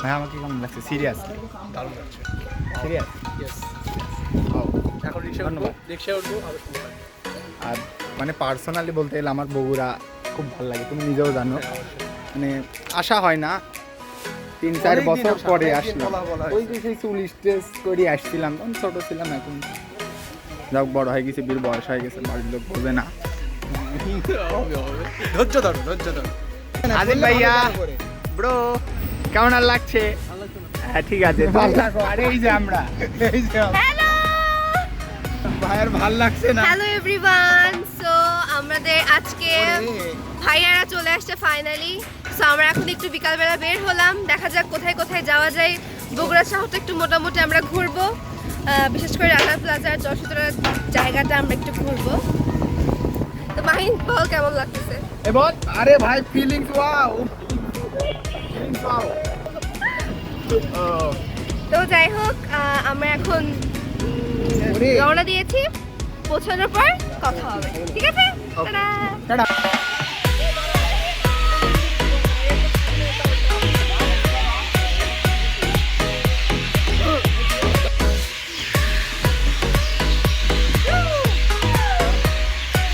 ভাই আমাকে কেমন লাগছে? সিরিয়াস? দারুণ লাগছে। সিরিয়াস? ইয়েস। ও এখন রিক্সায় উঠবো আরো সুন্দর। আর মানে পার্সোনালি বলতে গেলে আমার বগুড়া খুব ভালো লাগে, তুমি নিজেও জানো। মানে আশা হয় না, 3-4 বছর পরে আসলাম। ওই যে সেই চুল স্ট্রেস করে আসছিলাম, তখন ছোটো ছিলাম, এখন যাক বড় হয়ে গেছে, বীর বয়স হয়ে গেছে, বাড়ির লোক বোঝে না। ধৈর্য ধরো, ধৈর্য ধরো। আদিল ভাইয়া ব্রো কেমন আর লাগছে? হ্যাঁ ঠিক আছে, ভালো থাকো। আরে এই যে আমরা, এই যে হ্যালো ভাইয়ার ভালো লাগছে না। হ্যালো এভরিওয়ান, সো আমাদের আজকে ভাইয়ারা চলে আসছে ফাইনালি। সো আমরা এখন একটু বিকালবেলা বের হলাম, দেখা যাক কোথায় কোথায় যাওয়া যায়। বগুড়া শহরটা একটু মোটামুটি আমরা ঘুরবো, বিশেষ করে রানা প্লাজার যশোরের জায়গাটা আমরা একটু ঘুরবো। তো মাহিন বল কেমন লাগতেছে? এবার আরে ভাই ফিলিংস ওয়াও, ফিলিংস ওয়াও। তো যাই হোক, আমরা এখন রওনা দিয়েছি, পৌঁছানোর পর কথা হবে, ঠিক আছে? টাটা। টাটা।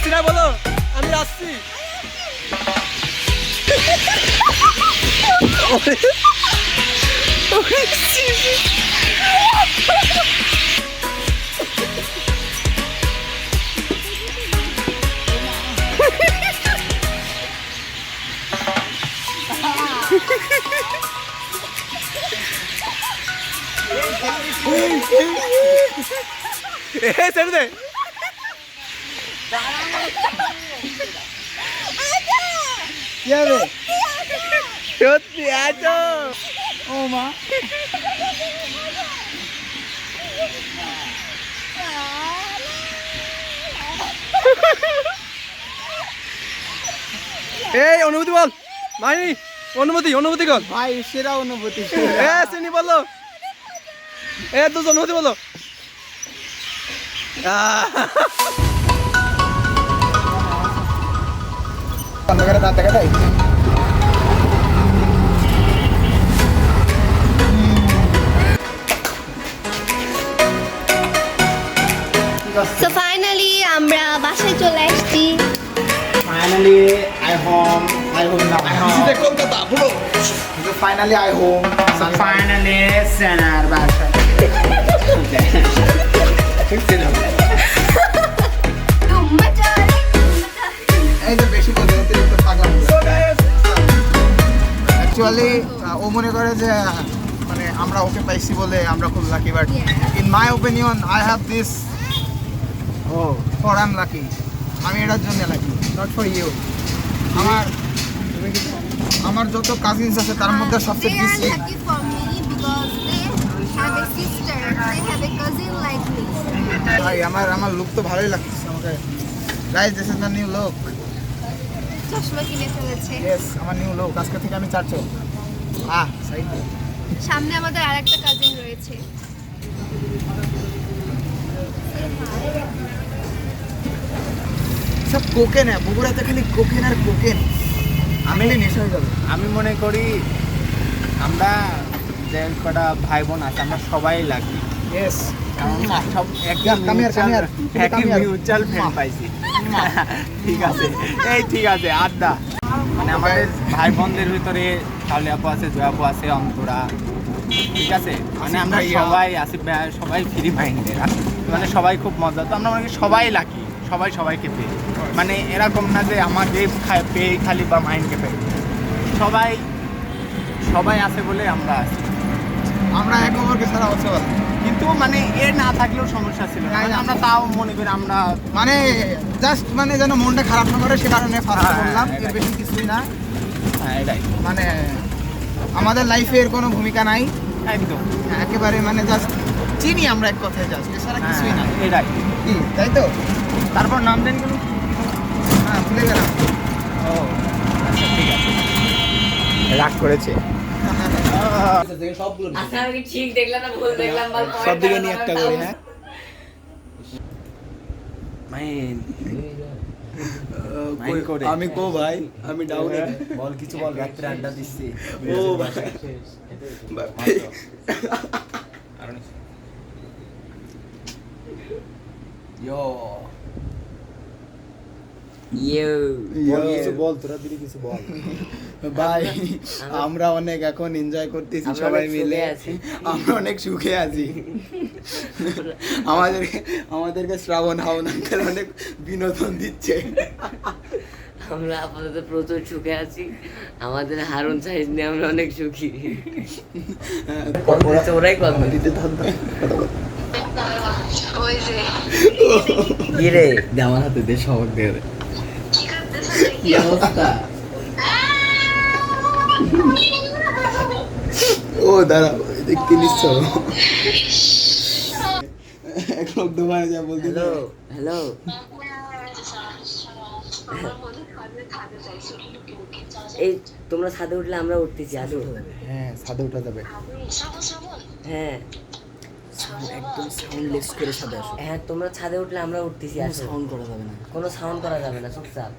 সিনা বলো আমি আসছি। ছেড়ে দে। কি হবে? সত্যি আছো? ও মা, এই অনুভূতি বল মাইনি, অনুভূতি অনুভূতি বল। ভাই সেরা অনুভূতি। এ চিনি বলো, এ তো অনুভূতি বলো। অন্ধকারে দাঁত দেখা যায়। সো ফাইনালি আমরা বাসায় চলে আসছি। Finally, I home now. Kolkata বলো। Finally, I home. So finally, সেনার বাসায়। এই যে বেশি কথা অতিরিক্ত পাগলাম। Actually, ও মনে করে যে মানে আমরা ওকে পাইছি বলে আমরা খুব lucky, but in my opinion I have this for unlucky. আমি এটার জন্য লাকি, নট ফর ইউ। আমার যত কাজিনস আছে তার মধ্যে সবচেয়ে They are বেশি lucky for me because they have a sister, they have a cousin like me. ভাই আমার লুক তো ভালোই লাগতেছে আমাকে। Guys, this is my new look. চশমা কিনে ফেলেছে। ইয়েস, আমার নিউ লুক। আজকে থেকে আমি চারচো। সাইড দে। সামনে আমাদের আরেকটা কাজিন রয়েছে। সব কোকেন, বগুড়াতে খালি কোকেন আর কোকেন। আমি নেশা হয়ে যাবে। আমি মনে করি আমরা যে কটা ভাই বোন আছে আমরা সবাই লাগি, ইয়েস, সব একই মিউচুয়াল ফ্রেন্ড পাইছি। ঠিক আছে, এই ঠিক আছে, আড্ডা মানে আমাদের ভাই বোনদের ভিতরে শালি আপু আছে, জয় আপু আছে, অন্তরা, ঠিক আছে, মানে আমরা সবাই আসিফ ভাই সবাই ফ্রি মাইন্ডের, মানে সবাই খুব মজা। তো আমরা মনে করি সবাই লাকি, সবাই সবাইকে পেয়ে, মানে এরকম না যে আমাকে পেয়ে খালি বা মাইন্ডকে পেয়ে, সবাই সবাই আছে বলে আমরা আছি। আমরা এক নম্বরকে ছাড়া হচ্ছে বল। কিন্তু মানে এ না থাকলেও সমস্যা ছিল না, মানে আমরা তাও মনে করি আমরা মানে জাস্ট মানে যেন মনটা খারাপ না করে সে কারণে ফার্স্ট হ্যাঁ, বললাম, এটাই। এর বেশি কিছুই না। হ্যাঁ এটাই মানে আমাদের লাইফে এর কোনো ভূমিকা নাই একদম, একেবারে, মানে জাস্ট চিনি আমরা এক কথায়, জাস্ট এছাড়া কিছুই না। এটাই। কি তাই তো? তারপর নাম দেন কেন? হ্যাঁ, ভুলে গেলাম। ও আচ্ছা, ঠিক আছে, রাগ করেছে। আচ্ছা আমি ঠিক দেখলাম না ভুল দেখলাম বল সব দিকে নিয়ে একটা করি। হ্যাঁ মাইন মাইন্ড করে। আমি কো ভাই, আমি ডাউনে। বল কিছু বল, রাত্রে আড্ডা দিচ্ছি। ও ভাই। ইয়ো বল তোরা দিদি কিছু বল ভাই। আমরা অনেক এখন এনজয় করতেছি আমরা সবাই অনেক মিলে, সুখে আছি। আমরা অনেক সুখে আছি। আমাদেরকে শ্রাবণ হাওন আঙ্কেল অনেক বিনোদন দিচ্ছে। আমরা আপাতত প্রচুর সুখে আছি, আমাদের হারুন সাইজ নিয়ে আমরা অনেক সুখী। ওরাই কথা দিতে থাকবে কি রে আমার হাতে দে, সবক দিয়ে দে। কি অবস্থা? ও দাঁড়া, দেখতে নিচ্ছ এক লোক দোকানে যা বলতে হ্যালো হ্যালো, এই তোমরা ছাদে উঠলে আমরা উঠতেছি, আসো। হ্যাঁ ছাদে উঠা যাবে, হ্যাঁ একদম সাউন্ডলেস করে ছাদে আসো। হ্যাঁ তোমরা ছাদে উঠলে আমরা উঠতেছি, আসো। সাউন্ড করা যাবে না, কোনো সাউন্ড করা যাবে না, চুপচাপ।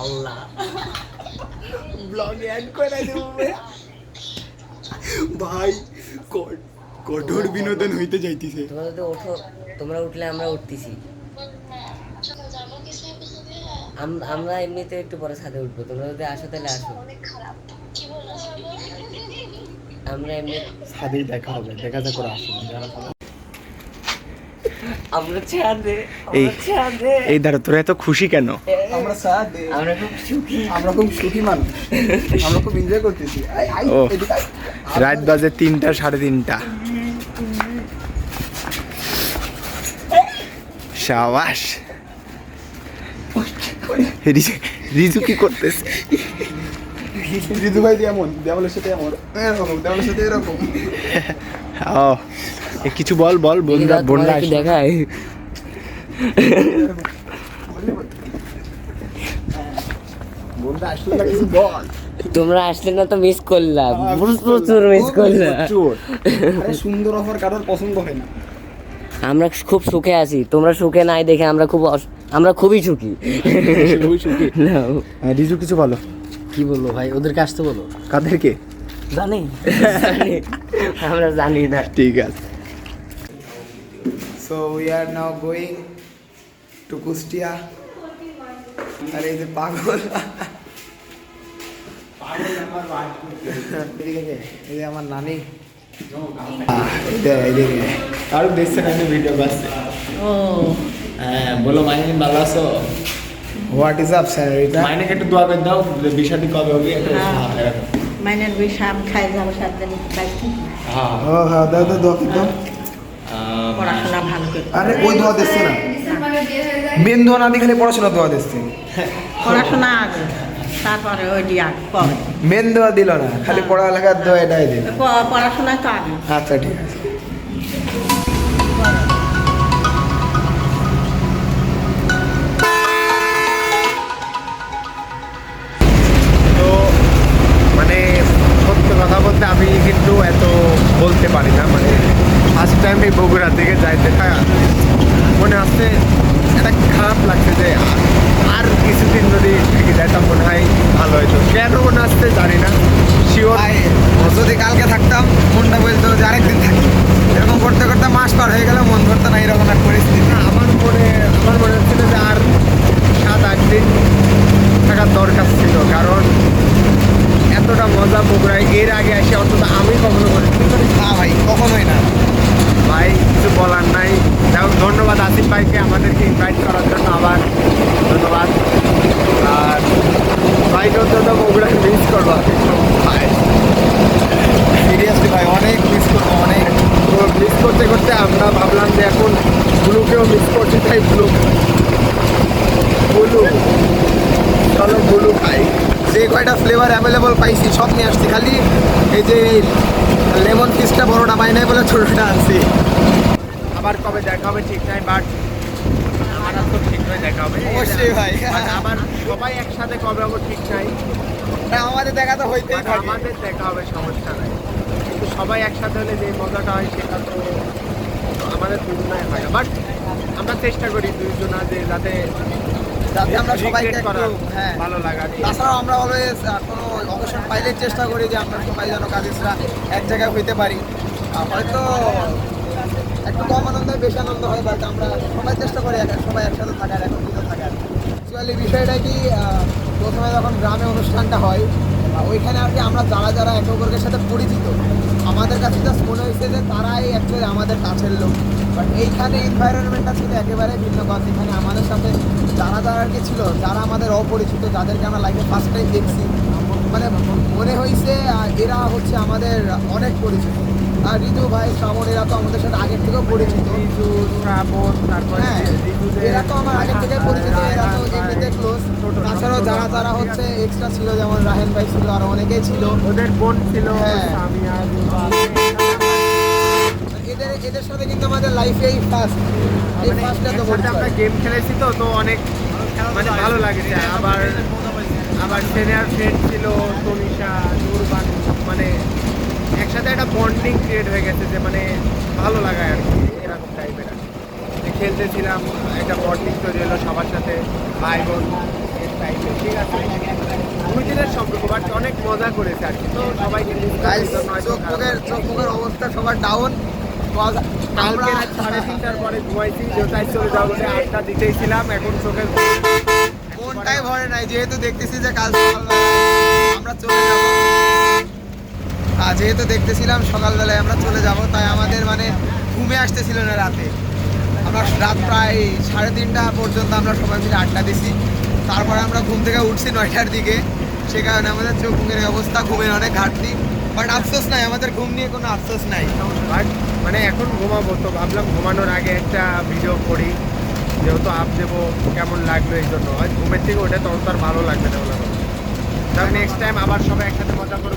আল্লাহ, ব্লগে অ্যাড করে দেবো ভাই। কঠোর বিনোদন হইতে যাইতেছে। তোমরা যদি ওঠো, তোমরা উঠলে আমরা উঠতেছি। আমরা এমনিতে একটু পরে ছাদে উঠবো, তোমরা যদি আসো তাহলে আসো। আমরা এমনি ছাদেই দেখা হবে, দেখা যাক করে আসো। আমরা ছাদে, এই- আমরা ছাদে। এই দাঁড়া, তোরা এত খুশি কেন? আমরা ছাদে, আমরা খুব সুখী। আমরা খুব সুখী মানুষ, আমরা খুব এনজয় করতেছি। ও। রাত বাজে 3টা 3:30। শাবাশ। রিজু কি করতেছে? রিদু ভাই এমন, দেওয়ালের সাথে এমন, এরকম দেওয়ালের সাথে এরকম। ও, কিছু বল বল, বন্ধুরা বন্যা আসছে। দেখায় বন্ধু আসলে না কিছু বল। তোমরা আসলে না তো মিস করলাম, প্রচুর মিস করলাম। আরে সুন্দর অফার কারোর পছন্দ হয় না। আমরা খুব সুখে আছি, তোমরা সুখে নাই দেখে আমরা আমরা খুবই সুখী। খুবই সুখী। নাও। রিজু কিছু বলো। কি বলবো ভাই, ওদেরকে আসতে বলো। কাদেরকে? জানি আমরা জানি না। ঠিক আছে। So we are now going to Kushtia. আরে এই যে পাগল, এদিকে কে? এই যে আমার নানি। এদিকে আর দেখছে না ভিডিও বাসছে। হ্যাঁ বলো, মাইনে ভালো আছো? What is up sir? মাইনে একটু দোয়া করে দাও, বিষয়টি কবে হবে মাইনের বই সাপ খাই যাবো 7 দিন বাইরে। ও হ্যাঁ, দাও দাও দোয়া দাও। পড়াশোনা ভালো করে, আরে ওই দোয়া দিচ্ছে না, ডিসেম্বরে বিয়ে হয়ে যায়। মেন দোয়া না দিয়ে খালি পড়াশোনা দোয়া দিচ্ছে। পড়াশোনা আগে, তারপরে ওই দিয়ে আগে পরে। মেন দোয়া দিল না, খালি পড়ালেখার দোয়া এটাই দিল। পড়াশোনা তো আগে। আচ্ছা ঠিক আছে। তো মানে সত্য কথা বলতে আমি কিন্তু এত বলতে পারি না, মানে ফার্স্ট টাইম এই বগুড়া থেকে যাইতে মনে আসছে, এটা খারাপ লাগছে যে আর কিছুদিন যদি থেকে যাইতাম মনে হয় ভালো হতো। কেন মনে আসছে জানি না, শিওর। যদি কালকে থাকতাম মনটা বলতো যে আরেকদিন থাকি, এরকম করতে করতে মাস পার হয়ে গেল, মন ধরতো না এরকম এক পরিস্থিতি। আমার মনে হচ্ছিল যে আর 7-8 দিন থাকার দরকার ছিল, কারণ এতটা মজা বগুড়ায় এর আগে এসে অন্তত আমি কখনো করিনি। না ভাই, কখনোই না ভাই কিছু বলার নাই। যাই হোক, ধন্যবাদ আসিফ ভাইকে আমাদেরকে ইনভাইট করার জন্য, আবার ধন্যবাদ। আর ভাইকে অন্তত বগুড়ায় মিস করবো আমি ভাই, সিরিয়াসলি ভাই, অনেক মিস করবো অনেক। তো মিস করতে করতে আমরা ভাবলাম যে এখন ব্লুকেও মিস করছি, তাই ব্লু চলো ব্লু খাই। যে কয়টা ফ্লেভার অ্যাভেলেবল পাইছি সব নিয়ে আসছি, খালি এই যে লেমন ফিশটা বড়টা পাই নাই বলে ছোটটা আনছি। আবার কবে দেখা হবে ঠিক নাই, বাট আমার তো ঠিক হয়ে দেখা হবে অবশ্যই ভাই। But আবার সবাই একসাথে কবে হবো ঠিক নাই, আমাদের দেখা তো হইতেই But থাকে। আমাদের দেখা হবে, সমস্যা নাই, কিন্তু সবাই একসাথে হলে যে মজাটা হয় সেটা তো আমাদের দুজনায় হয় না। বাট আমরা চেষ্টা করি দুইজনা যে যাতে যাতে আমরা সবাইকে Recreate একটু করার হ্যাঁ ভালো লাগা নিয়ে। তাছাড়াও আমরা অলওয়েজ কোনো অবসর পাইলে চেষ্টা করি যে আমরা সবাই যেন কাজিসরা এক জায়গায় হইতে পারি। হয়তো একটু কম আনন্দে বেশি আনন্দ হয়, বাট আমরা সবাই চেষ্টা করি সবাই একসাথে থাকার, একত্রিত থাকার। অ্যাকচুয়ালি বিষয়টা কি, প্রথমে যখন গ্রামে অনুষ্ঠানটা হয় ওইখানে আর কি আমরা যারা যারা একে অপরের সাথে পরিচিত, আমাদের কাছে জাস্ট মনে হয়েছে যে তারাই অ্যাকচুয়ালি আমাদের কাছের লোক। বাট এইখানে এনভায়রনমেন্টটা ছিল একেবারে ভিন্ন কথা। এখানে আমাদের সাথে যারা যারা আর কি ছিল, যারা আমাদের অপরিচিত, যাদেরকে আমরা লাইফে ফার্স্ট টাইম দেখছি, মানে মনে হয়েছে এরা হচ্ছে আমাদের অনেক পরিচিত। আর ঋতু ভাই, শ্রাবণ, এরা তো আমাদের সাথে আগের থেকেও পরিচিত। ঋতু, শ্রাবণ, তারপরে হ্যাঁ, ঋতুদের এরা তো আমার আগের থেকে পরিচিত, এরা তো এমনিতে ক্লোজ। তাছাড়াও যারা যারা হচ্ছে এক্সট্রা ছিল, যেমন রাহেন ভাই ছিল, আর অনেকেই ছিল। ওদের বোন ছিল হ্যাঁ। সামিয়া, রুবা। এদের সাথে কিন্তু আমাদের লাইফে এই ফার্স্ট তো একসাথে পরিচয়। আমরা গেম খেলেছি তো অনেক মানে ভালো লাগছে। আবার সিনিয়র ফ্রেন্ড ছিল তনিশা, নূরবানু, মানে একসাথে একটা বন্ডিং ক্রিয়েট হয়ে গেছে যে মানে ভালো লাগায় আর কি, এরকম টাইপের আর কি। খেলতেছিলাম, একটা বন্ডিং তৈরি হলো সবার সাথে, ভাই বোন টাইপের, ঠিক আছে। 2 দিনের সম্পর্ক, বাট অনেক মজা করেছে আর কি। তো সবাইকে miss করার Guys, জন্য হয়তো চোখ মুখের অবস্থা সবার ডাউন। কালকে রাত 3:30টার পরে ঘুমাইছি, যেটাই চলে যাবো বলে আড্ডা দিতেই ছিলাম। এখন চোখের মনটাই ভরে নাই, যেহেতু দেখতেছি যে কাল সকালবেলায় আমরা চলে যাব। যেহেতু দেখতেছিলাম সকালবেলায় আমরা চলে যাব, তাই আমাদের মানে ঘুমে আসতেছিল না রাতে। আমরা রাত প্রায় 3:30 পর্যন্ত আমরা সবাই মিলে আড্ডা দিছি। তারপরে আমরা ঘুম থেকে উঠছি 9টার দিকে। সে কারণে আমাদের চোখ মুখের এই অবস্থা, ঘুমের অনেক ঘাটতি। বাট আফসোস নাই, আমাদের ঘুম নিয়ে কোনো আফসোস নাই। বাট মানে এখন ঘুমাবো, তো ভাবলাম ঘুমানোর আগে একটা ভিডিও করি, যেহেতু আপ দেবো কেমন লাগলো এই জন্য। আর ঘুমের থেকে ওটা তখন তো আর ভালো লাগবে না, বলে তাহলে নেক্সট টাইম আবার সবাই একসাথে মজা করবো।